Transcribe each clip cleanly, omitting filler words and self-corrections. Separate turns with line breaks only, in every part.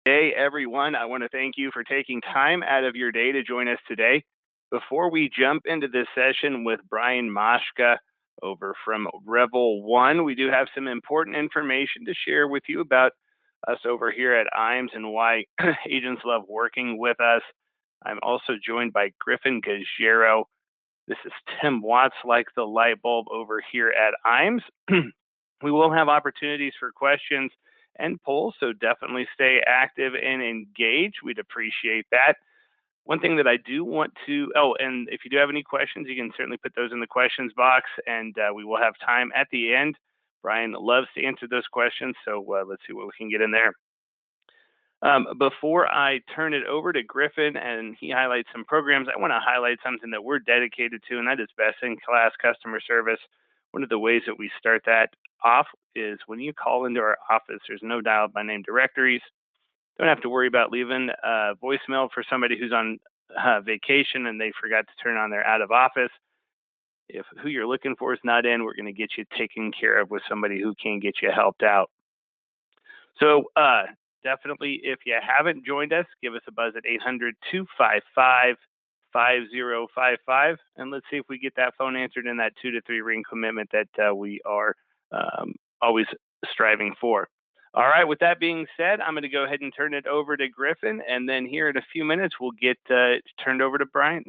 Hey, everyone. I want to thank you for taking time out of your day to join us today. Before we jump into this session with Brian Moshka over from Revel One, we do have some important information to share with you about us over here at IAMS and why agents love working with us. I'm also joined by Griffin Gajero. This is Tim Watts, like the light bulb over here at IAMS. We will have opportunities for questions and polls, so definitely stay active and engaged. We'd appreciate that. One thing that I do want to, and if you do have any questions, you can certainly put those in the questions box, and we will have time at the end. Brian loves to answer those questions, so let's see what we can get in there. Before I turn it over to Griffin and he highlights some programs, I want to highlight something that we're dedicated to, and that is best-in-class customer service. One of the ways that we start that off is when you call into our office, there's no dial by name directories. Don't have to worry about leaving a voicemail for somebody who's on vacation and they forgot to turn on their out of office. If who you're looking for is not in, we're going to get you taken care of with somebody who can get you helped out. So definitely, if you haven't joined us, give us a buzz at 800-255-5055, and let's see if we get that phone answered in that 2 to 3 ring commitment that we are always striving for. All right, with that being said, I'm going to go ahead and turn it over to Griffin, and then here in a few minutes, we'll get turned over to Brian.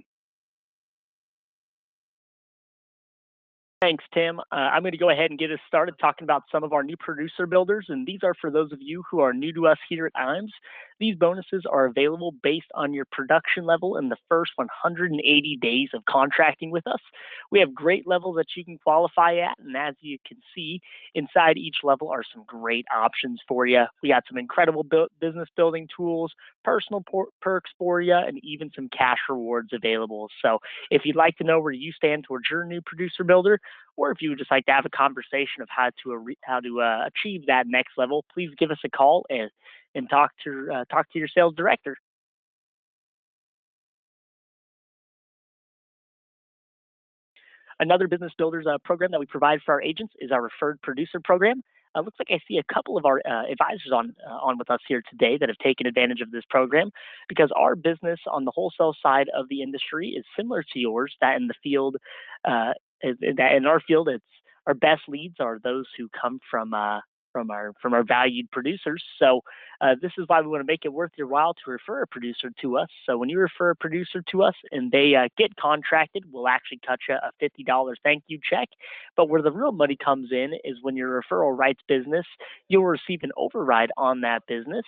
Thanks, Tim. I'm going to go ahead and get us started talking about some of our new producer builders, and these are for those of you who are new to us here at IAMS. These bonuses are available based on your production level in the first 180 days of contracting with us. We have great levels that you can qualify at, and as you can see, inside each level are some great options for you. We got some incredible business building tools, personal perks for you, and even some cash rewards available. So if you'd like to know where you stand towards your new producer builder, or if you would just like to have a conversation of how to achieve that next level, please give us a call and talk to your sales director. Another business builders program that we provide for our agents is our referred producer program. Looks like I see a couple of our advisors on with us here today that have taken advantage of this program, because our business on the wholesale side of the industry is similar to yours. That in the field, that in our field, it's our best leads are those who come from our valued producers. So this is why we want to make it worth your while to refer a producer to us. So when you refer a producer to us and they get contracted, we'll actually cut you a $50 thank you check. But where the real money comes in is when your referral writes business, you'll receive an override on that business.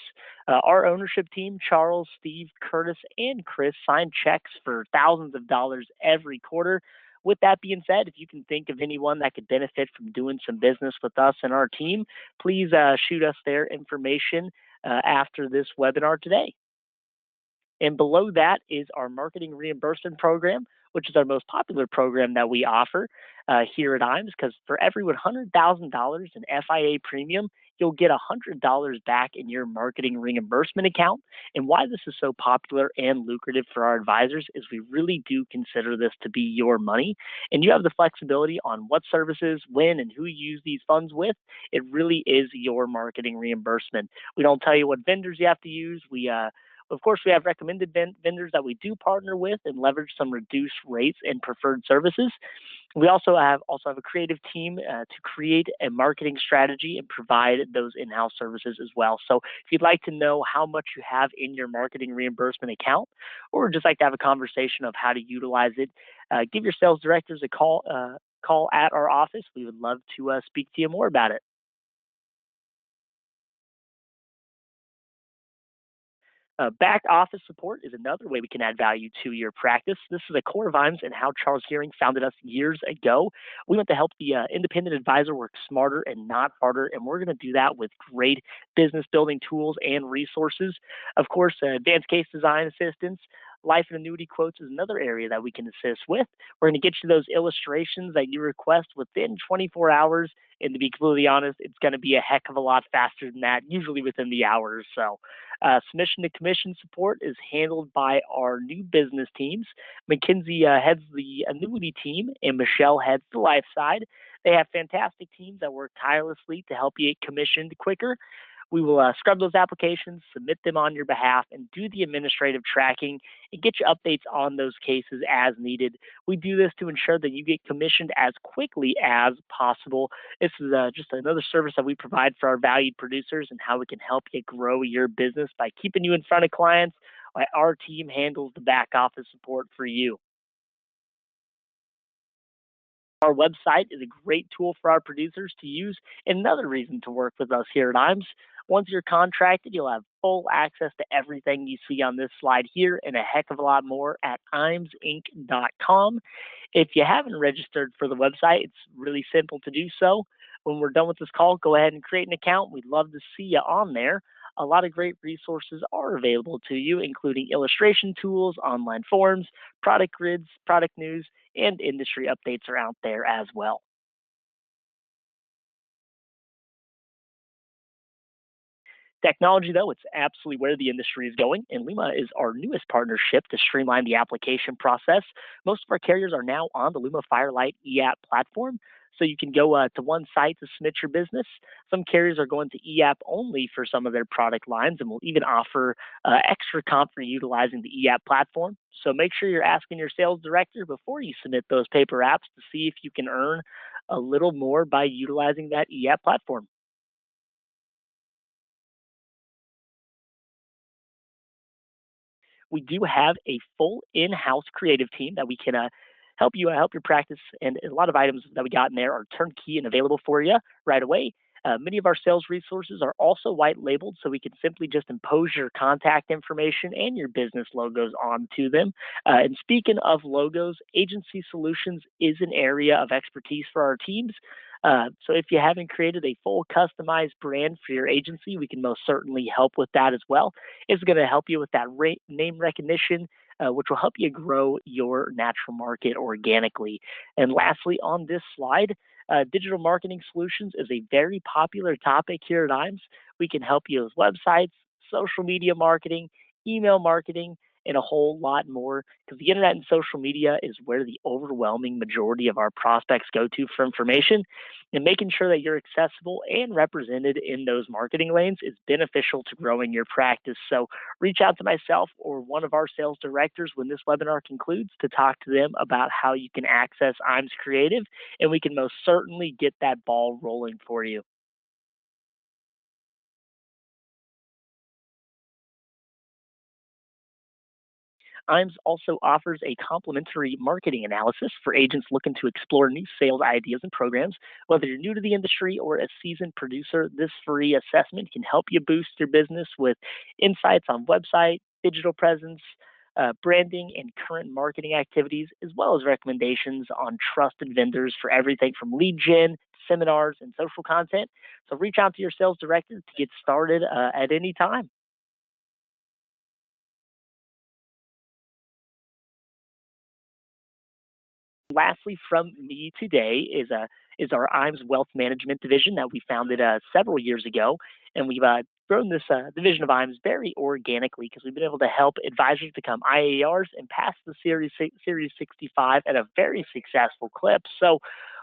Our ownership team, Charles, Steve, Curtis, and Chris, sign checks for thousands of dollars every quarter. With that being said, if you can think of anyone that could benefit from doing some business with us and our team, please shoot us their information after this webinar today. And below that is our marketing reimbursement program, which is our most popular program that we offer here at IAMS, because for every $100,000 in FIA premium, you'll get $100 back in your marketing reimbursement account. And why this is so popular and lucrative for our advisors is we really do consider this to be your money, and you have the flexibility on what services, when, and who you use these funds with. It really is your marketing reimbursement. We don't tell you what vendors you have to use. Of course, we have recommended vendors that we do partner with and leverage some reduced rates and preferred services. We also have a creative team to create a marketing strategy and provide those in-house services as well. So if you'd like to know how much you have in your marketing reimbursement account, or just like to have a conversation of how to utilize it, give your sales directors a call at our office. We would love to speak to you more about it. Back office support is another way we can add value to your practice. This is a core of IAMS and how Charles Gearing founded us years ago. We want to help the independent advisor work smarter and not harder, and we're going to do that with great business building tools and resources. Of course, advanced case design assistance, life and annuity quotes is another area that we can assist with. We're going to get you those illustrations that you request within 24 hours. And to be completely honest, it's going to be a heck of a lot faster than that, usually within the hour or so. Submission to commission support is handled by our new business teams. Mackenzie heads the annuity team, and Michelle heads the life side. They have fantastic teams that work tirelessly to help you get commissioned quicker. We will scrub those applications, submit them on your behalf, and do the administrative tracking and get you updates on those cases as needed. We do this to ensure that you get commissioned as quickly as possible. This is just another service that we provide for our valued producers and how we can help you grow your business by keeping you in front of clients. Our team handles the back office support for you. Our website is a great tool for our producers to use. Another reason to work with us here at IMES. Once you're contracted, you'll have full access to everything you see on this slide here and a heck of a lot more at imesinc.com. If you haven't registered for the website, it's really simple to do so. When we're done with this call, go ahead and create an account. We'd love to see you on there. A lot of great resources are available to you, including illustration tools, online forums, product grids, product news, and industry updates are out there as well. Technology, though, it's absolutely where the industry is going, and Luma is our newest partnership to streamline the application process. Most of our carriers are now on the Luma Firelight eApp platform, so you can go to one site to submit your business. Some carriers are going to eApp only for some of their product lines and will even offer extra comp for utilizing the eApp platform. So make sure you're asking your sales director before you submit those paper apps to see if you can earn a little more by utilizing that eApp platform. We do have a full in-house creative team that we can help your practice, and a lot of items that we got in there are turnkey and available for you right away. Many of our sales resources are also white labeled, so we can simply just impose your contact information and your business logos onto them. And speaking of logos, agency solutions is an area of expertise for our teams. So if you haven't created a full customized brand for your agency, we can most certainly help with that as well. It's going to help you with that name recognition, which will help you grow your natural market organically. And lastly, on this slide, digital marketing solutions is a very popular topic here at IMES. We can help you with websites, social media marketing, email marketing, and a whole lot more, because the internet and social media is where the overwhelming majority of our prospects go to for information. And making sure that you're accessible and represented in those marketing lanes is beneficial to growing your practice. So reach out to myself or one of our sales directors when this webinar concludes to talk to them about how you can access IMES Creative, and we can most certainly get that ball rolling for you. IMES also offers a complimentary marketing analysis for agents looking to explore new sales ideas and programs. Whether you're new to the industry or a seasoned producer, this free assessment can help you boost your business with insights on website, digital presence, branding, and current marketing activities, as well as recommendations on trusted vendors for everything from lead gen, seminars, and social content. So reach out to your sales director to get started at any time. Lastly, from me today is our IMES Wealth Management division that we founded several years ago, and we've grown this division of IMES very organically because we've been able to help advisors become IARs and pass the Series 65 at a very successful clip. So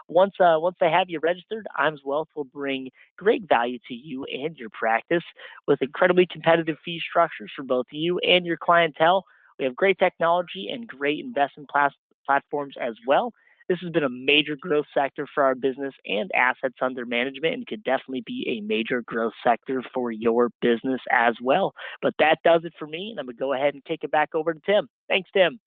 once they have you registered, IMES Wealth will bring great value to you and your practice with incredibly competitive fee structures for both you and your clientele. We have great technology and great investment platforms as well. This has been a major growth sector for our business and assets under management, and could definitely be a major growth sector for your business as well. But that does it for me, and I'm going to go ahead and kick it back over to Tim. Thanks, Tim.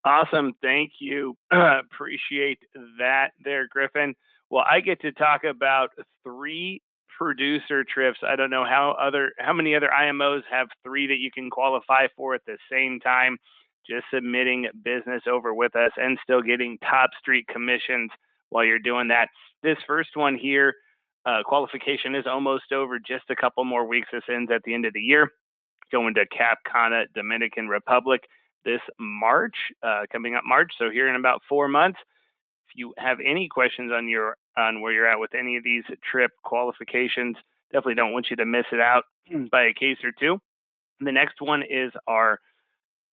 Awesome. Thank you. Appreciate that there, Griffin. Well, I get to talk about 3 producer trips. I don't know how many other IMOs have 3 that you can qualify for at the same time, just submitting business over with us and still getting top street commissions while you're doing that. This first one here, qualification is almost over. Just a couple more weeks. This ends at the end of the year. Going to Cap Cana, Dominican Republic this March, coming up March. So here in about 4 months. If you have any questions on where you're at with any of these trip qualifications, definitely don't want you to miss it out by a case or two. The next one is our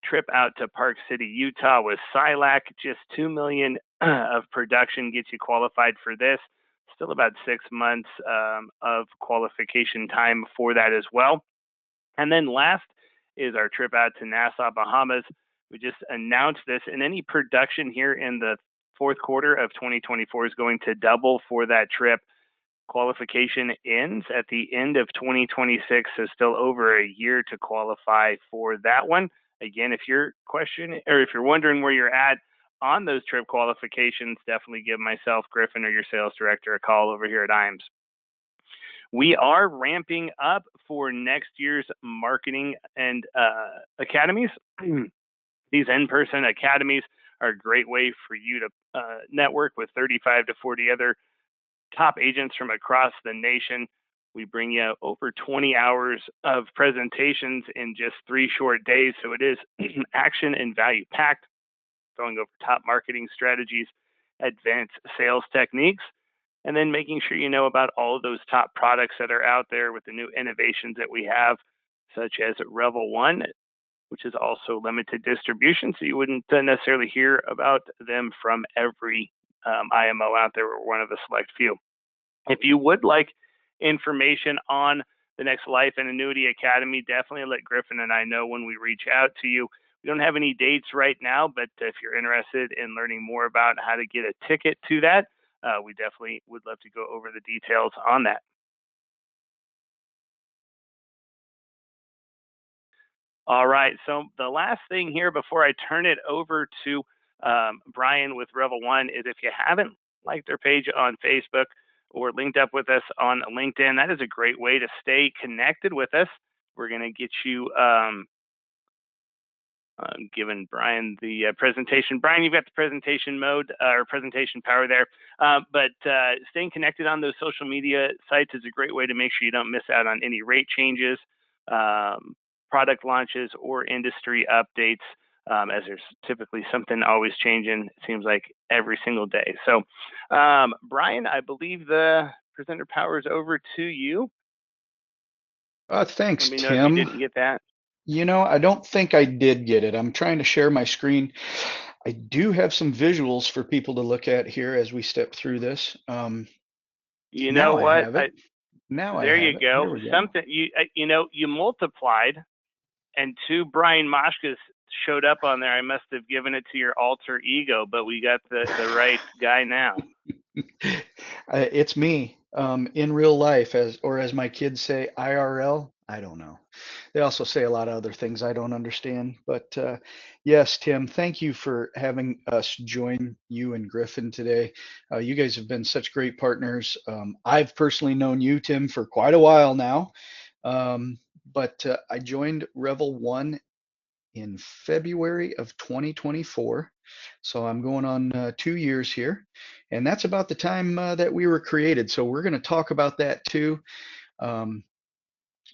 trip out to Park City, Utah with SILAC. Just $2 million of production gets you qualified for this. still about 6 months of qualification time for that as well. And then last is our trip out to Nassau, Bahamas. We just announced this, and any production here in the fourth quarter of 2024 is going to double for that trip. Qualification ends at the end of 2026, so still over a year to qualify for that one. Again, if you're wondering where you're at on those trip qualifications, definitely give myself, Griffin, or your sales director a call over here at IAMS. We are ramping up for next year's marketing and academies. These in-person academies are a great way for you to network with 35 to 40 other top agents from across the nation. We bring you over 20 hours of presentations in just 3 short days. So it is action and value packed, going over top marketing strategies, advanced sales techniques, and then making sure you know about all of those top products that are out there with the new innovations that we have, such as Revel One, which is also limited distribution. So you wouldn't necessarily hear about them from every IMO out there. We're one of the select few. If you would like information on the Next Life and Annuity Academy, definitely let Griffin and I know when we reach out to you. We don't have any dates right now, but if you're interested in learning more about how to get a ticket to that, we definitely would love to go over the details on that. All right, so the last thing here before I turn it over to Brian with Revel One is, if you haven't liked their page on Facebook or linked up with us on LinkedIn, that is a great way to stay connected with us. We're going to get you giving Brian the presentation. Brian, you've got the presentation mode or presentation power there. But staying connected on those social media sites is a great way to make sure you don't miss out on any rate changes, product launches, or industry updates, as there's typically something always changing, it seems like, every single day. So, Brian, I believe the presenter power is over to you.
Thanks,
Let me know
Tim.
if you didn't get that.
You know, I don't think I did get it. I'm trying to share my screen. I do have some visuals for people to look at here as we step through this.
You know what?
I have it.
There you go.
There we go.
Something you multiplied, and 2 Brian Moshkas showed up on there. I must have given it to your alter ego, but we got the right guy now.
It's me in real life, as my kids say, IRL. I don't know. They also say a lot of other things I don't understand. But yes, Tim, thank you for having us join you and Griffin today. You guys have been such great partners. I've personally known you, Tim, for quite a while now. But I joined Revel One in February of 2024. So I'm going on 2 years here. And that's about the time that we were created. So we're going to talk about that too.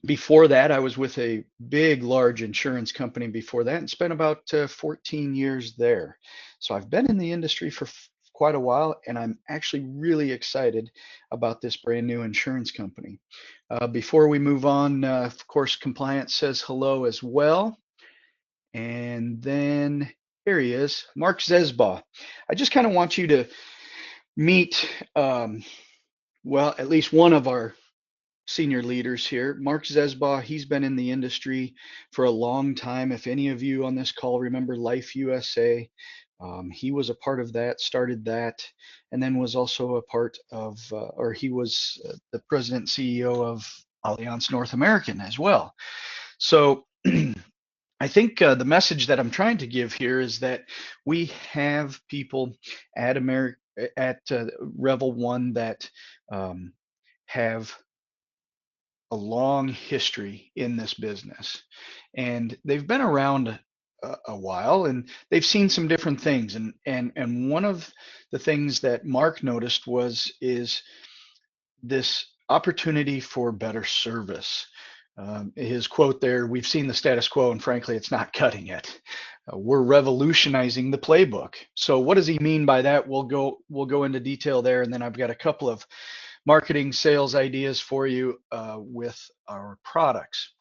Before that, I was with a big, large insurance company before that and spent about 14 years there. So I've been in the industry for quite a while, and I'm actually really excited about this brand new insurance company. Before we move on, of course, compliance says hello as well. And then here he is, Mark Zesbaugh. I just kind of want you to meet, well, at least one of our senior leaders here. Mark Zesbaugh, he's been in the industry for a long time. If any of you on this call remember Life USA, he was a part of that, started that, and then was also a part of, or he was the president and CEO of Allianz North American as well. So I think the message that I'm trying to give here is that we have people at Revel One that have a long history in this business, and they've been around a while, and they've seen some different things. And one of the things that Mark noticed is this opportunity for better service. His quote there, "We've seen the status quo, and frankly, it's not cutting it. We're revolutionizing the playbook." So what does he mean by that? We'll go into detail there, and then I've got a couple of marketing sales ideas for you with our products.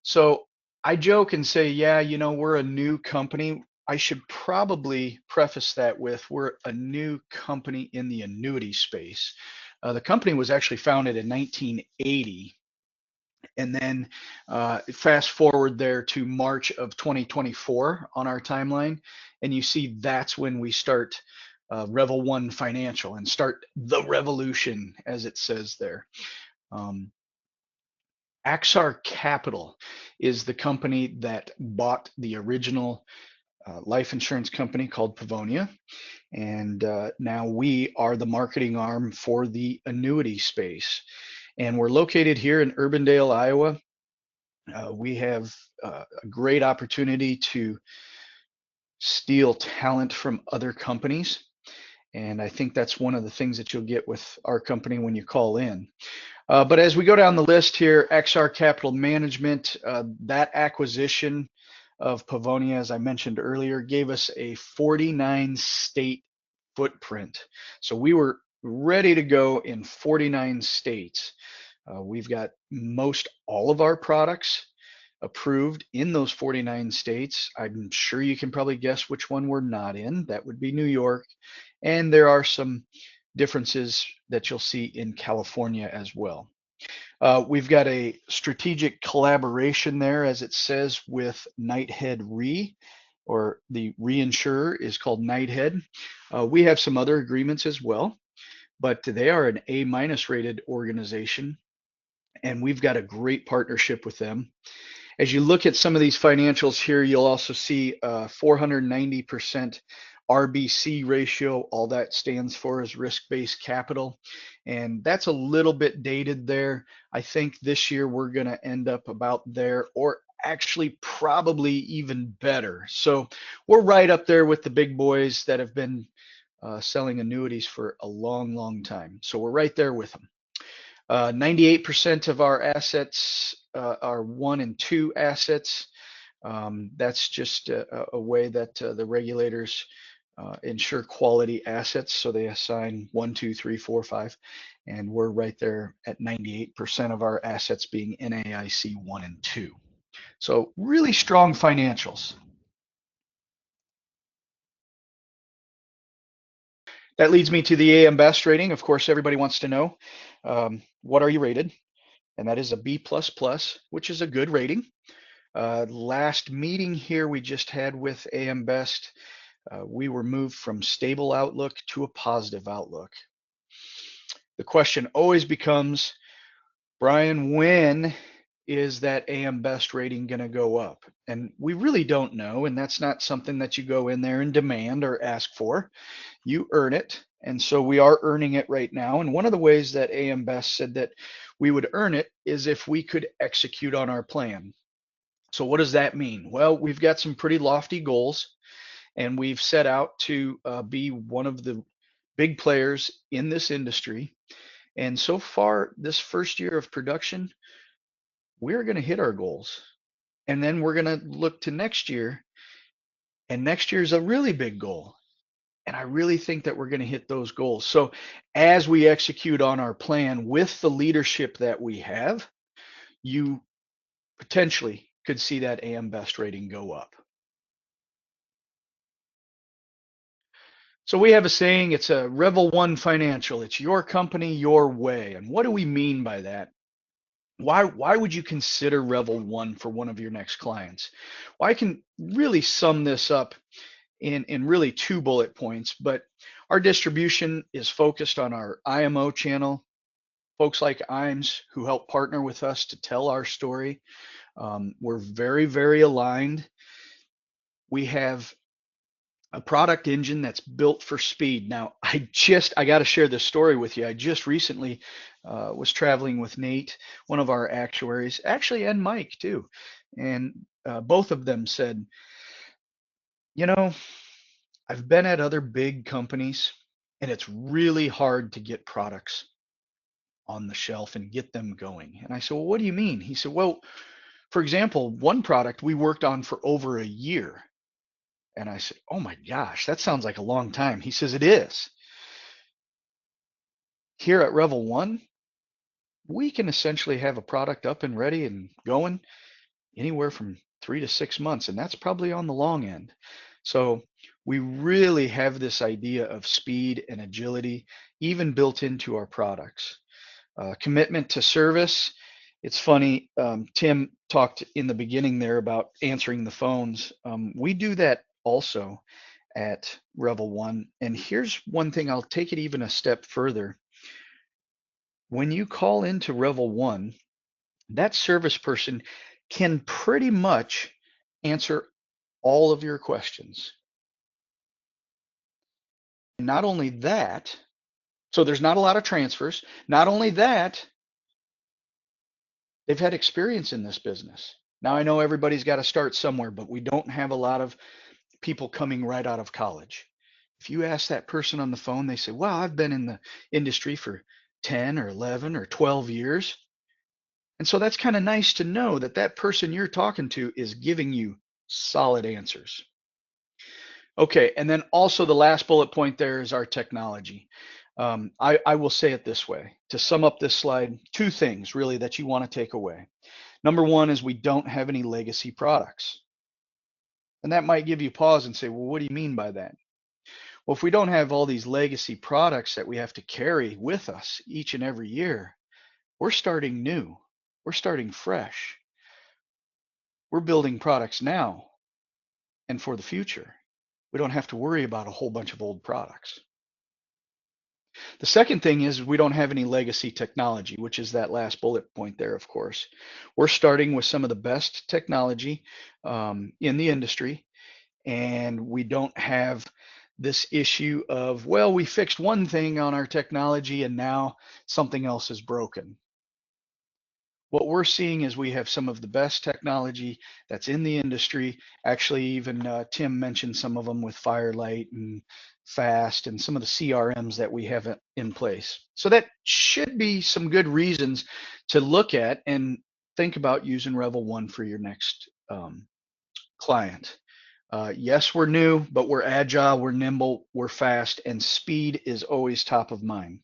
So I joke and say, yeah, you know, we're a new company. I should probably preface that with, we're a new company in the annuity space. The company was actually founded in 1980. And then fast forward there to March of 2024 on our timeline, and you see that's when we start Revel One Financial and start the revolution, as it says there. Axar Capital is the company that bought the original life insurance company called Pavonia, and now we are the marketing arm for the annuity space. And we're located here in Urbandale, Iowa. We have a great opportunity to steal talent from other companies. And I think that's one of the things that you'll get with our company when you call in. But as we go down the list here, XR Capital Management, that acquisition of Pavonia, as I mentioned earlier, gave us a 49 state footprint. So we were ready to go in 49 states. We've got most all of our products approved in those 49 states. I'm sure you can probably guess which one we're not in. That would be New York. And there are some differences that you'll see in California as well. We've got a strategic collaboration there, as it says, with Knighthead Re, or the reinsurer is called Knighthead. We have some other agreements as well, but they are an A- rated organization, and we've got a great partnership with them. As you look at some of these financials here, you'll also see 490% RBC ratio. All that stands for is risk-based capital. And that's a little bit dated there. I think this year we're going to end up about there, or actually probably even better. So we're right up there with the big boys that have been selling annuities for a long, long time. So we're right there with them. 98% of our assets are 1 and 2 assets. That's just a way that the regulators ensure quality assets. So they assign 1, 2, 3, 4, 5, and we're right there at 98% of our assets being NAIC 1 and 2. So really strong financials. That leads me to the AM Best rating. Of course, everybody wants to know, what are you rated? And that is a B++, which is a good rating. Last meeting here we just had with AM Best, we were moved from stable outlook to a positive outlook. The question always becomes, Brian, when is that AM Best rating going to go up? And we really don't know, and that's not something that you go in there and demand or ask for. You earn it, and so we are earning it right now. And one of the ways that AM Best said that we would earn it is if we could execute on our plan. So what does that mean? Well, we've got some pretty lofty goals, and we've set out to be one of the big players in this industry. And so far, this first year of production, we're going to hit our goals. And then we're going to look to next year, and next year is a really big goal. And I really think that we're going to hit those goals. So as we execute on our plan with the leadership that we have, you potentially could see that AM Best rating go up. So we have a saying, it's a Revel One Financial. It's your company, your way. And what do we mean by that? Why would you consider Revel One for one of your next clients? Well, I can really sum this up in really 2 bullet points, but our distribution is focused on our IMO channel, folks like IMS who help partner with us to tell our story. We're very, very aligned. We have a product engine that's built for speed. Now, I got to share this story with you. I just recently was traveling with Nate, one of our actuaries, actually, and Mike too. And both of them said, you know, I've been at other big companies, and it's really hard to get products on the shelf and get them going. And I said, well, what do you mean? He said, well, for example, one product we worked on for over a year. And I said, oh my gosh, that sounds like a long time. He says, it is. Here at Revel One, we can essentially have a product up and ready and going anywhere from 3 to 6 months, and that's probably on the long end. So we really have this idea of speed and agility, even built into our products. Commitment to service. It's funny, Tim talked in the beginning there about answering the phones. We do that also at Revel One. And here's one thing, I'll take it even a step further. When you call into Revel One, that service person can pretty much answer all of your questions. And not only that, so there's not a lot of transfers. Not only that, they've had experience in this business. Now, I know everybody's got to start somewhere, but we don't have a lot of people coming right out of college. If you ask that person on the phone, they say, well, I've been in the industry for 10 or 11 or 12 years. And so that's kind of nice to know that that person you're talking to is giving you solid answers. Okay, and then also the last bullet point there is our technology. I will say it this way. To sum up this slide, two things really that you want to take away. Number one is we don't have any legacy products. And that might give you pause and say, well, what do you mean by that? Well, if we don't have all these legacy products that we have to carry with us each and every year, we're starting new. We're starting fresh. We're building products now and for the future. We don't have to worry about a whole bunch of old products. The second thing is we don't have any legacy technology, which is that last bullet point there, of course. We're starting with some of the best technology in the industry, and we don't have this issue of, well, we fixed one thing on our technology and now something else is broken. What we're seeing is we have some of the best technology that's in the industry. Actually, even Tim mentioned some of them with Firelight and Fast and some of the CRMs that we have in place. So that should be some good reasons to look at and think about using Revel One for your next client. Yes, we're new, but we're agile, we're nimble, we're fast, and speed is always top of mind.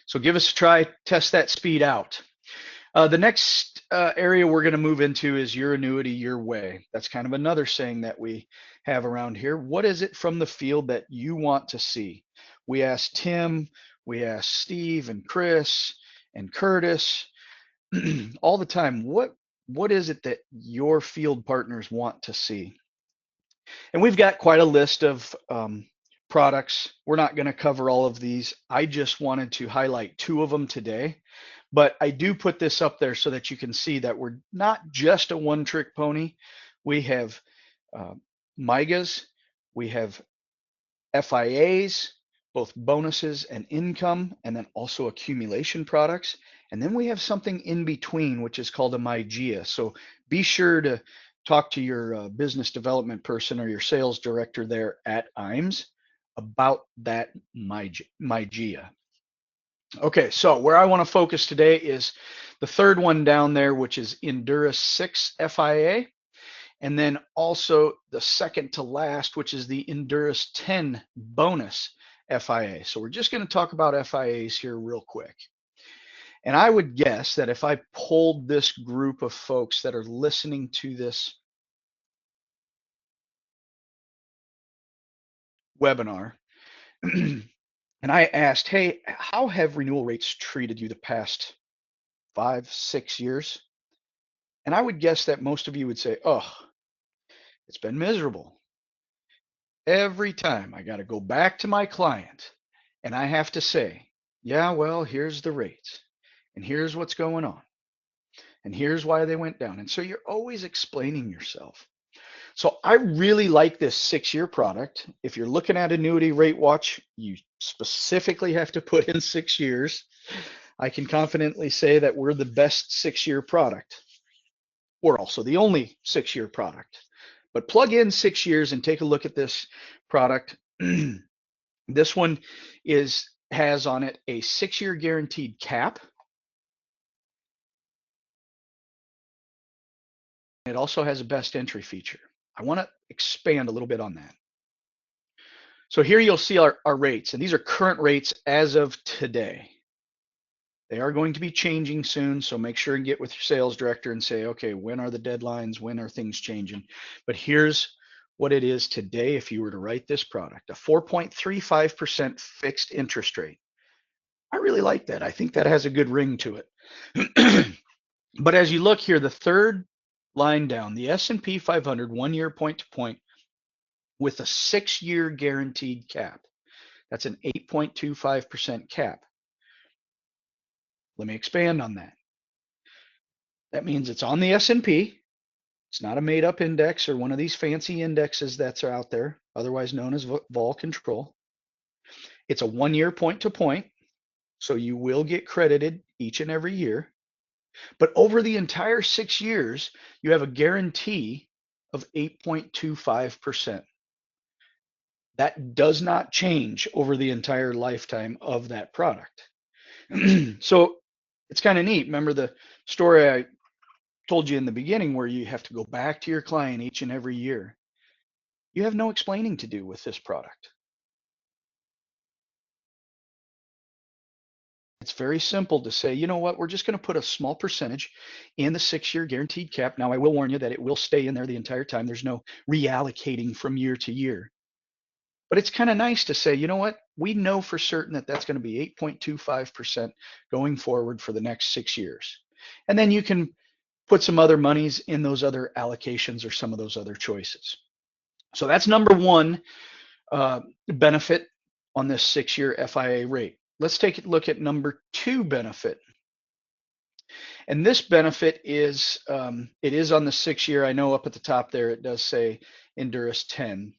So give us a try, test that speed out. The next area we're going to move into is your annuity your way. That's kind of another saying that we have around here. What is it from the field that you want to see? We asked Tim, we asked Steve and Chris and Curtis all the time, what is it that your field partners want to see? And we've got quite a list of products. We're not going to cover all of these. I just wanted to highlight two of them today. But I do put this up there so that you can see that we're not just a one-trick pony. We have MYGAs, we have FIAs, both bonuses and income, and then also accumulation products. And then we have something in between, which is called a MYGA. So be sure to talk to your business development person or your sales director there at IMES about that MYGA. Okay, so where I want to focus today is the third one down there, which is Endurus 6 FIA, and then also the second to last, which is the Endurus 10 bonus FIA. So we're just going to talk about FIAs here real quick. And I would guess that if I polled this group of folks that are listening to this webinar, and I asked, hey, how have renewal rates treated you the past 5, 6 years? And I would guess that most of you would say, oh, it's been miserable. Every time I got to go back to my client and I have to say, yeah, well, here's the rates and here's what's going on and here's why they went down. And so you're always explaining yourself. So I really like this 6-year product. If you're looking at annuity rate watch, you specifically have to put in 6 years. I can confidently say that we're the best 6-year product. We're also the only 6-year product. But plug in 6 years and take a look at this product. This one has on it a 6-year guaranteed cap. It also has a best entry feature. I want to expand a little bit on that. So here you'll see our rates, and these are current rates as of today. They are going to be changing soon, so make sure and get with your sales director and say, okay, when are the deadlines? When are things changing? But here's what it is today if you were to write this product, a 4.35% fixed interest rate. I really like that. I think that has a good ring to it. But as you look here, the third line down, the S&P 500 1-year point to point with a 6-year guaranteed cap. That's an 8.25% cap. Let me expand on that. That means it's on the S&P. It's not a made up index or one of these fancy indexes that's out there, otherwise known as vol control. It's a 1-year point to point, so you will get credited each and every year. But over the entire 6 years, you have a guarantee of 8.25%. That does not change over the entire lifetime of that product. So it's kind of neat. Remember the story I told you in the beginning where you have to go back to your client each and every year? You have no explaining to do with this product. It's very simple to say, you know what, we're just going to put a small percentage in the 6-year guaranteed cap. Now, I will warn you that it will stay in there the entire time. There's no reallocating from year to year. But it's kind of nice to say, you know what, we know for certain that that's going to be 8.25% going forward for the next 6 years. And then you can put some other monies in those other allocations or some of those other choices. So that's number one benefit on this 6-year FIA rate. Let's take a look at number 2 benefit. And this benefit is, it is on the 6-year. I know up at the top there, it does say Endurus 10.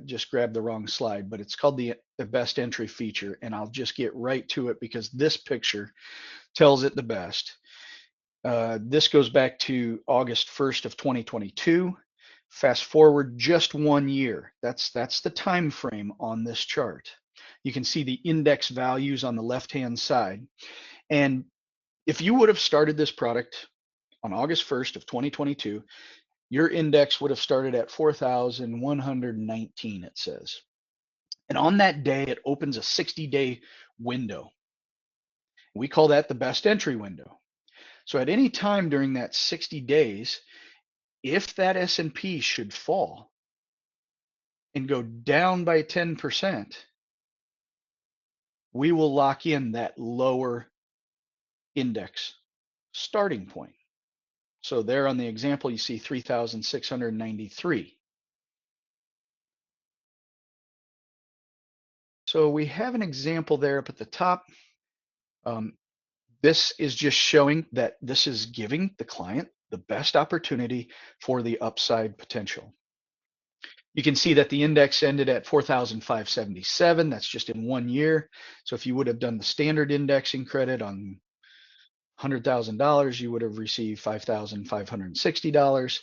Just grabbed the wrong slide, but it's called the best entry feature. And I'll just get right to it because this picture tells it the best. This goes back to August 1st of 2022. Fast forward just 1 year. That's the time frame on this chart. You can see the index values on the left-hand side. And if you would have started this product on August 1st of 2022, your index would have started at 4,119, it says. And on that day, it opens a 60-day window. We call that the best entry window. So at any time during that 60 days, if that S&P should fall and go down by 10%, we will lock in that lower index starting point. So there on the example, you see 3,693. So we have an example there up at the top. This is just showing that this is giving the client the best opportunity for the upside potential. You can see that the index ended at 4,577. That's just in 1 year. So if you would have done the standard indexing credit on $100,000, you would have received $5,560.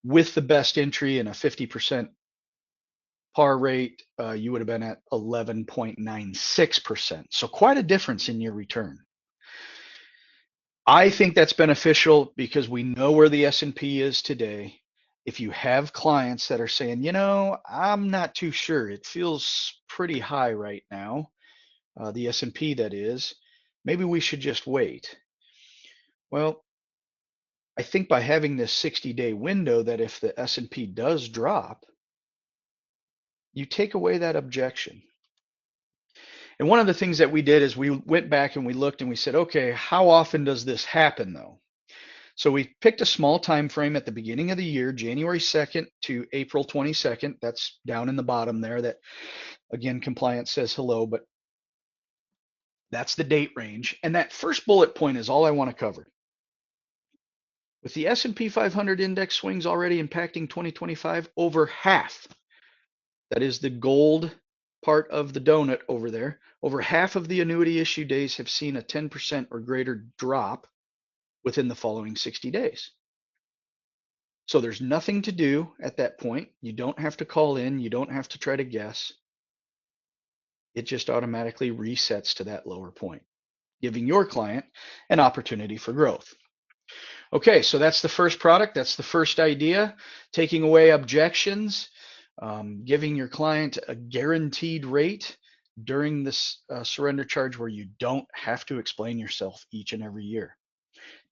With the best entry and a 50% par rate, you would have been at 11.96%. So quite a difference in your return. I think that's beneficial because we know where the S&P is today. If you have clients that are saying, you know, I'm not too sure, it feels pretty high right now, the S&P that is, maybe we should just wait. Well, I think by having this 60-day window that if the S&P does drop, you take away that objection. And one of the things that we did is we went back and we looked and we said, okay, how often does this happen though? So we picked a small time frame at the beginning of the year, January 2nd to April 22nd. That's down in the bottom there. That, again, compliance says hello, but that's the date range. And that first bullet point is all I want to cover. With the S&P 500 index swings already impacting 2025, over half, that is the gold part of the donut over there, over half of the annuity issue days have seen a 10% or greater drop within the following 60 days. So there's nothing to do at that point. You don't have to call in. You don't have to try to guess. It just automatically resets to that lower point, giving your client an opportunity for growth. Okay, so that's the first product. That's the first idea, taking away objections, giving your client a guaranteed rate during this surrender charge where you don't have to explain yourself each and every year.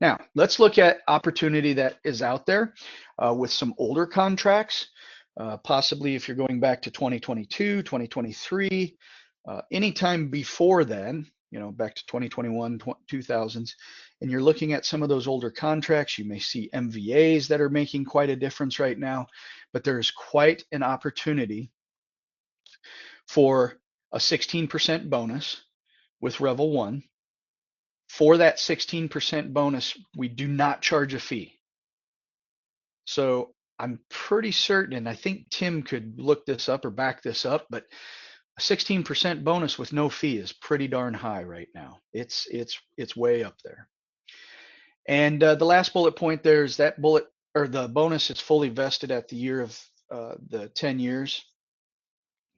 Now, let's look at opportunity that is out there with some older contracts. Possibly if you're going back to 2022, 2023, anytime before then, back to 2021, 2000s, and you're looking at some of those older contracts, you may see MVAs that are making quite a difference right now, but there's quite an opportunity for a 16% bonus with Revel 1. For that 16% bonus, we do not charge a fee. So I'm pretty certain, and I think Tim could look this up or back this up, but a 16% bonus with no fee is pretty darn high right now. It's way up there. And the last bullet point there is that the bonus is fully vested at the year of the 10 years.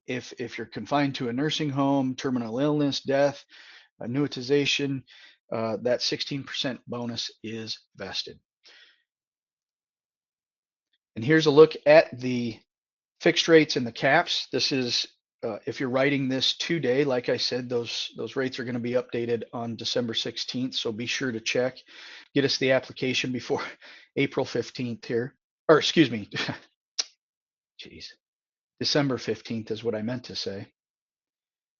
If you're confined to a nursing home, terminal illness, death, annuitization, that 16% bonus is vested. And here's a look at the fixed rates and the caps. This is if you're writing this today, like I said, those rates are going to be updated on December 16th. So be sure to check. Get us the application before April 15th here, or excuse me, geez, December 15th is what I meant to say.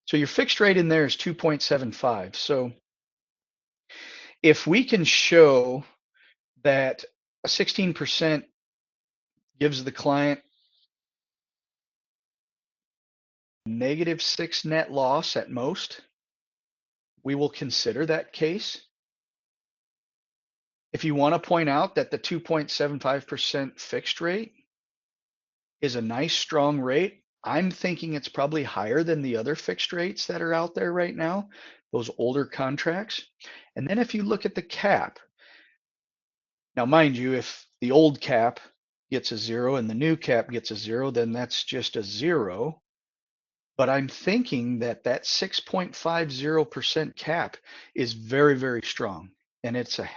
So your fixed rate in there is 2.75. So if we can show that a 16% gives the client -6 net loss at most, we will consider that case. If you want to point out that the 2.75% fixed rate is a nice strong rate, I'm thinking it's probably higher than the other fixed rates that are out there right now, those older contracts. And then if you look at the cap, now mind you, if the old cap gets a 0 and the new cap gets a 0, then that's just a 0. But I'm thinking that 6.50% cap is very, very strong. And it's a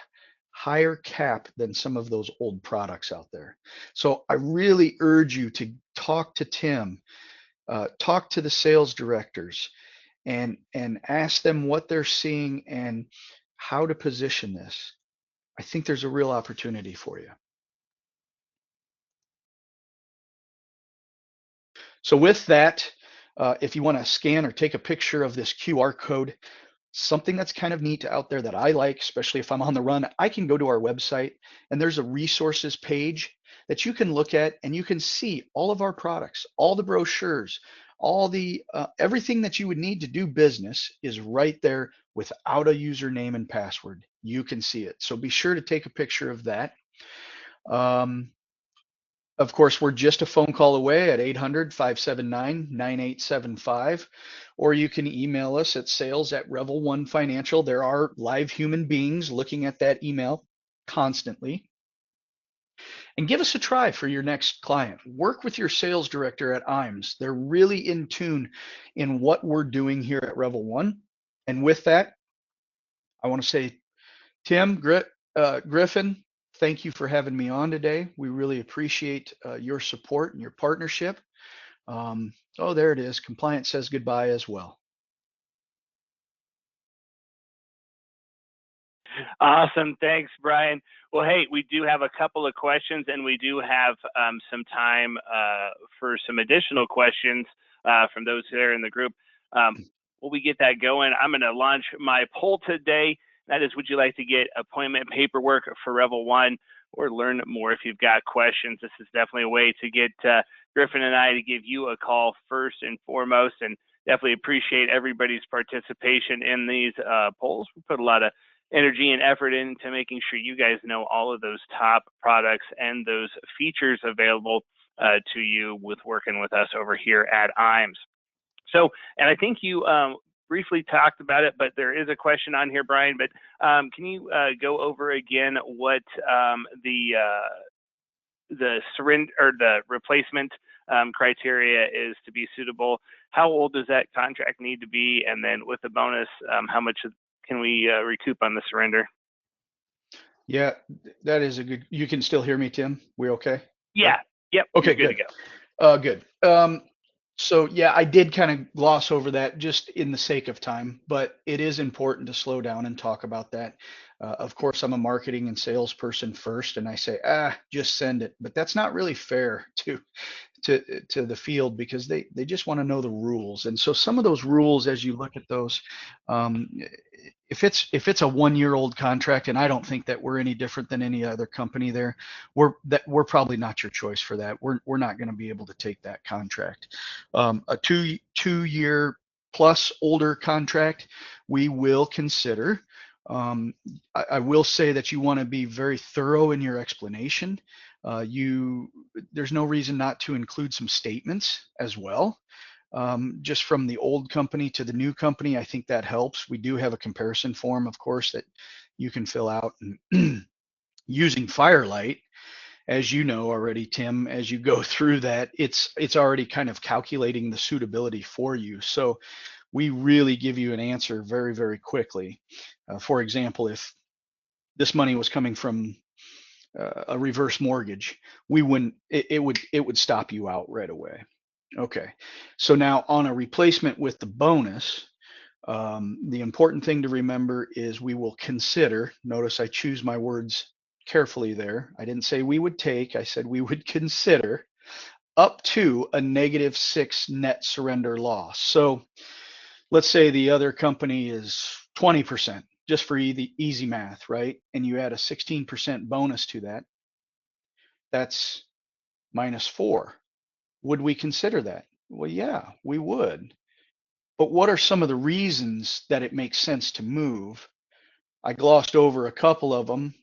higher cap than some of those old products out there. So I really urge you to talk to Tim, talk to the sales directors, and ask them what they're seeing and how to position this. I think there's a real opportunity for you. So with that, if you want to scan or take a picture of this QR code, something that's kind of neat out there that I like, especially if I'm on the run, I can go to our website and there's a resources page that you can look at and you can see all of our products, all the brochures, all the everything that you would need to do business is right there without a username and password. You can see it. So be sure to take a picture of that. Of course, we're just a phone call away at 800-579-9875, or you can email us at sales@Revel1Financial. There are live human beings looking at that email constantly. And give us a try for your next client. Work with your sales director at IMES. They're really in tune in what we're doing here at Revel 1. And with that, I want to say, Tim, Griffin, thank you for having me on today. We really appreciate your support and your partnership. Oh, there it is. Compliance says goodbye as well.
Awesome. Thanks, Brian. Well, hey, we do have a couple of questions, and we do have some time for some additional questions from those there in the group. While we get that going, I'm going to launch my poll today. That is, would you like to get appointment paperwork for Revel 1 or learn more if you've got questions? This is definitely a way to get Griffin and I to give you a call first and foremost, and definitely appreciate everybody's participation in these polls. We put a lot of energy and effort into making sure you guys know all of those top products and those features available to you with working with us over here at IMES. So, and I think you briefly talked about it, but there is a question on here, Brian, but can you go over again what the surrender or the replacement criteria is to be suitable? How old does that contract need to be? And then with the bonus, how much can we recoup on the surrender?
Yeah, that is a good, you can still hear me, Tim? We're okay?
Yeah. Right? Yep.
Okay, good. To go. Good. So yeah, I did kind of gloss over that just in the sake of time, but it is important to slow down and talk about that. Of course, I'm a marketing and salesperson first, and I say, just send it. But that's not really fair to the field, because they just want to know the rules. And so some of those rules, as you look at those, um, if it's a 1 year old contract, and I don't think that we're any different than any other company there, we're probably not your choice for that. We're not going to be able to take that contract. A two year plus older contract, we will consider. I will say that you want to be very thorough in your explanation. There's no reason not to include some statements as well. Just from the old company to the new company, I think that helps. We do have a comparison form, of course, that you can fill out. And using Firelight, as you know already, Tim, as you go through that, it's already kind of calculating the suitability for you. So we really give you an answer very, very quickly. For example, if this money was coming from a reverse mortgage, we wouldn't. It would stop you out right away. Okay, so now on a replacement with the bonus, the important thing to remember is we will consider. Notice I choose my words carefully there. I didn't say we would take. I said we would consider up to a -6 net surrender loss. So let's say the other company is 20%, just for easy math, right? And you add a 16% bonus to that, that's -4. Would we consider that? Well, yeah, we would. But what are some of the reasons that it makes sense to move? I glossed over a couple of them,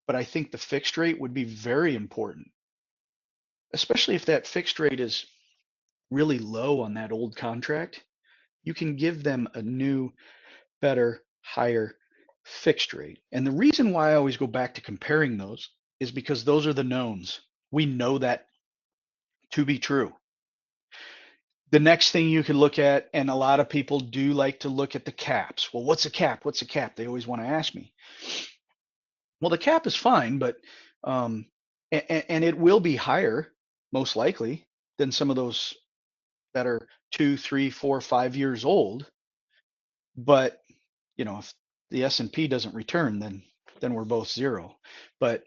but I think the fixed rate would be very important, especially if that fixed rate is really low on that old contract. You can give them a new, better, higher fixed rate. And the reason why I always go back to comparing those is because those are the knowns. We know that to be true. The next thing you can look at, and a lot of people do like to look at the caps. Well, what's a cap? What's a cap? They always want to ask me. Well, the cap is fine, but and it will be higher, most likely, than some of those that are 2, 3, 4, 5 years old. But if the S&P doesn't return, then we're both zero. But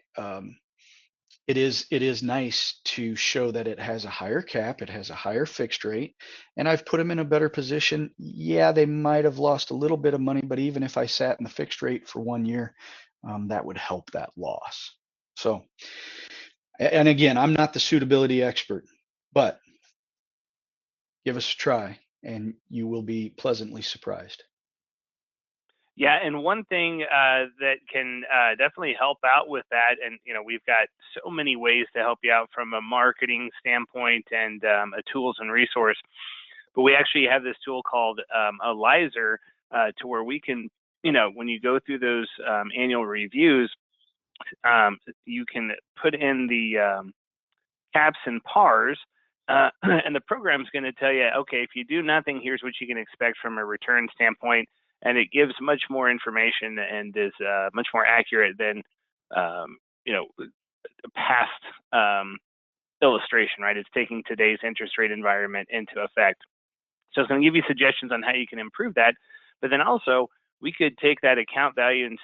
it is nice to show that it has a higher cap, it has a higher fixed rate, and I've put them in a better position. Yeah, they might have lost a little bit of money, but even if I sat in the fixed rate for 1 year, that would help that loss. So, and again, I'm not the suitability expert, but give us a try and you will be pleasantly surprised.
Yeah, and one thing that can definitely help out with that, and we've got so many ways to help you out from a marketing standpoint and a tools and resource, but we actually have this tool called Elizer to where we can, when you go through those annual reviews, you can put in the caps and pars, and the program's going to tell you, okay, if you do nothing, here's what you can expect from a return standpoint. And it gives much more information and is much more accurate than, past illustration, right? It's taking today's interest rate environment into effect. So it's going to give you suggestions on how you can improve that. But then also, we could take that account value and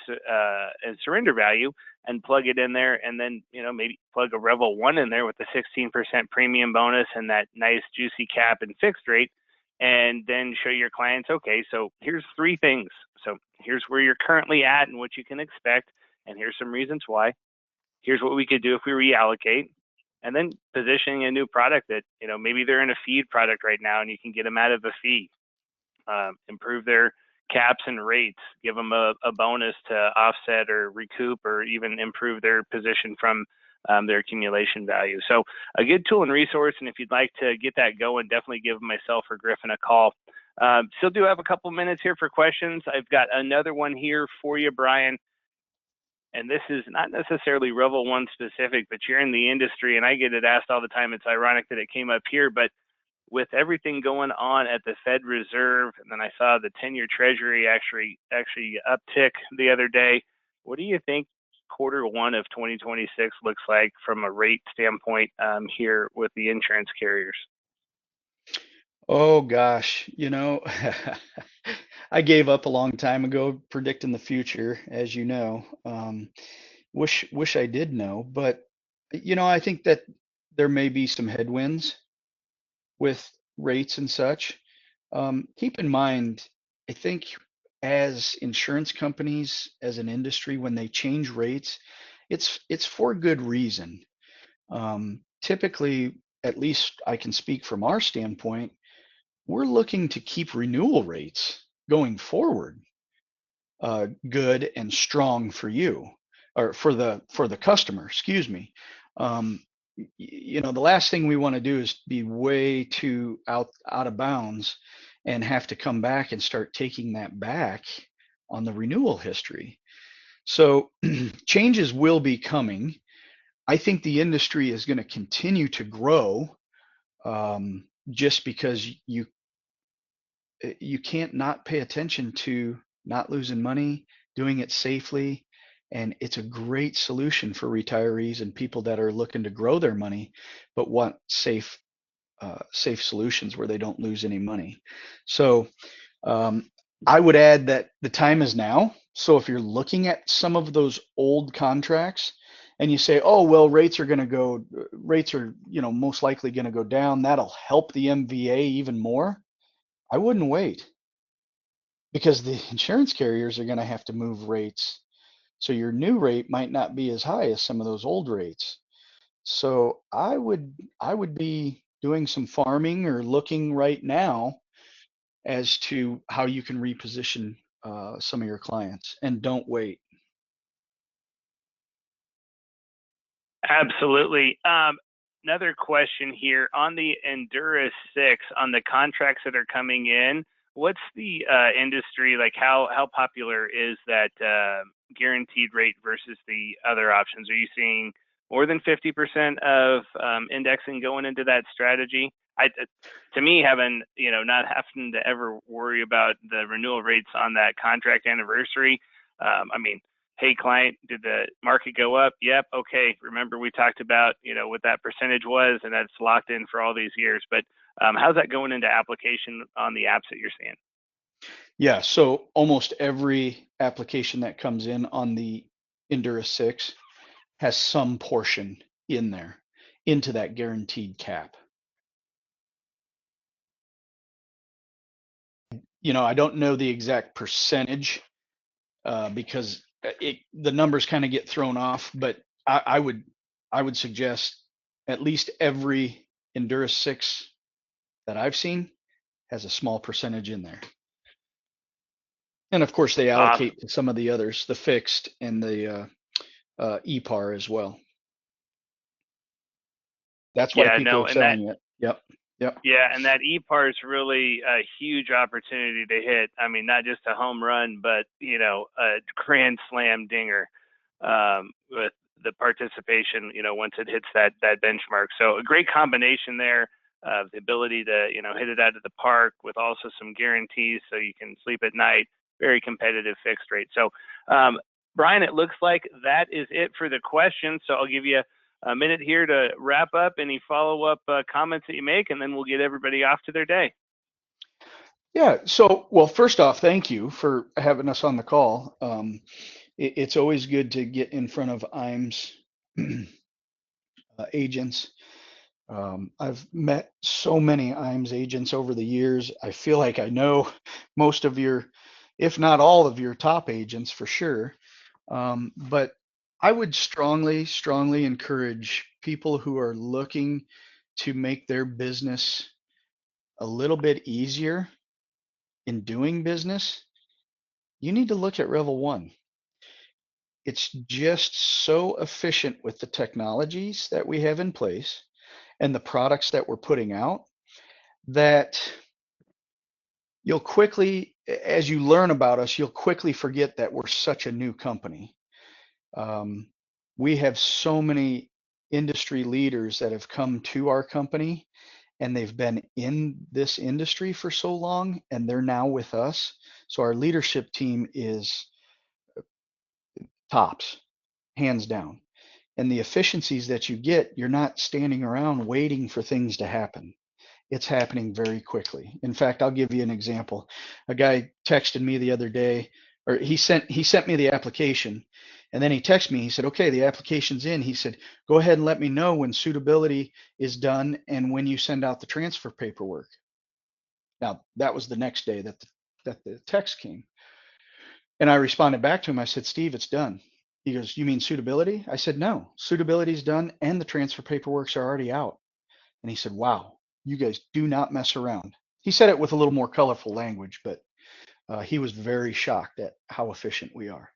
surrender value and plug it in there, and then maybe plug a Revel 1 in there with the 16% premium bonus and that nice juicy cap and fixed rate, and then show your clients, okay, so here's 3 things. So here's where you're currently at and what you can expect, and here's some reasons why. Here's what we could do if we reallocate, and then positioning a new product that maybe they're in a feed product right now, and you can get them out of a fee, improve their caps and rates, give them a bonus to offset or recoup or even improve their position from their accumulation value. So a good tool and resource, and if you'd like to get that going, definitely give myself or Griffin a call. Still do have a couple minutes here for questions. I've got another one here for you, Brian, and this is not necessarily Revel 1 specific, but you're in the industry, and I get it asked all the time. It's ironic that it came up here, but with everything going on at the Fed Reserve, and then I saw the 10-year Treasury actually uptick the other day. What do you think Q1 of 2026 looks like from a rate standpoint here with the insurance carriers?
Oh gosh, I gave up a long time ago predicting the future, as you know. Wish I did know, but I think that there may be some headwinds with rates and such. Keep in mind, I think as insurance companies, as an industry, when they change rates, it's for good reason. Typically, at least I can speak from our standpoint, we're looking to keep renewal rates going forward good and strong for you, or for the customer, excuse me. Um, the last thing we want to do is be way too out of bounds and have to come back and start taking that back on the renewal history. So changes will be coming. I think the industry is going to continue to grow, just because you can't not pay attention to not losing money, doing it safely. And it's a great solution for retirees and people that are looking to grow their money, but want safe solutions where they don't lose any money. So um, I would add that the time is now. So if you're looking at some of those old contracts and you say, oh, well, rates are, most likely going to go down, that'll help the MVA even more. I wouldn't wait, because the insurance carriers are going to have to move rates. So your new rate might not be as high as some of those old rates. So I would be doing some farming or looking right now as to how you can reposition some of your clients, and don't wait.
Absolutely. Another question here on the Endura 6, on the contracts that are coming in. What's the industry like? How popular is that guaranteed rate versus the other options? Are you seeing more than 50% of indexing going into that strategy? To me, having not having to ever worry about the renewal rates on that contract anniversary. I mean, hey, client, did the market go up? Yep. Okay. Remember we talked about, what that percentage was, and that's locked in for all these years. But how's that going into application on the apps that you're seeing?
Yeah, so almost every application that comes in on the Endura 6 has some portion in there into that guaranteed cap. I don't know the exact percentage, because the numbers kind of get thrown off, but I would suggest at least every Endura 6 that I've seen has a small percentage in there. And of course, they
Awesome.
allocate to some of the others, the fixed and the EPAR as well. That's why
Yeah,
people
no,
are
and that
selling it. Yep. Yep.
Yeah, and that EPAR is really a huge opportunity to hit. I mean, not just a home run, but a grand slam dinger with the participation. Once it hits that benchmark, so a great combination there of the ability to hit it out of the park with also some guarantees, so you can sleep at night. Very competitive fixed rate. So, Brian, it looks like that is it for the questions. So I'll give you a minute here to wrap up any follow-up comments that you make, and then we'll get everybody off to their day.
Yeah. So, well, first off, thank you for having us on the call. It's always good to get in front of IMES agents. I've met so many IMES agents over the years. I feel like I know most of your, if not all of your top agents for sure. But I would strongly, strongly encourage people who are looking to make their business a little bit easier in doing business. You need to look at Revel One. It's just so efficient with the technologies that we have in place and the products that we're putting out, that you'll quickly, as you learn about us, you'll quickly forget that we're such a new company. Um, we have so many industry leaders that have come to our company, and they've been in this industry for so long, and they're now with us. So our leadership team is tops, hands down. And the efficiencies that you get, you're not standing around waiting for things to happen. It's happening very quickly. In fact, I'll give you an example. A guy texted me the other day, or he sent me the application, and then he texted me. He said, "Okay, the application's in." He said, "Go ahead and let me know when suitability is done and when you send out the transfer paperwork." Now, that was the next day that the text came. And I responded back to him. I said, "Steve, it's done." He goes, "You mean suitability?" I said, "No, suitability's done and the transfer paperwork's are already out." And he said, "Wow, you guys do not mess around." He said it with a little more colorful language, but he was very shocked at how efficient we are.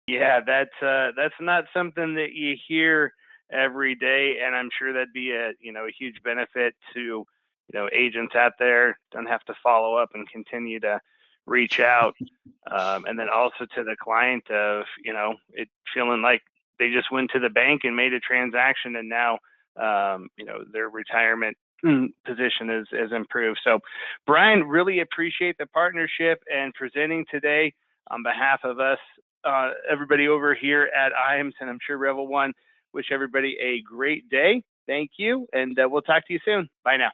Yeah, that's not something that you hear every day, and I'm sure that'd be a huge benefit to agents out there. Don't have to follow up and continue to reach out, and then also to the client of it feeling like they just went to the bank and made a transaction, and now their retirement position is improved. So, Brian, really appreciate the partnership and presenting today on behalf of us. Everybody over here at IAMS, and I'm sure Revel One, wish everybody a great day. Thank you, and we'll talk to you soon. Bye now.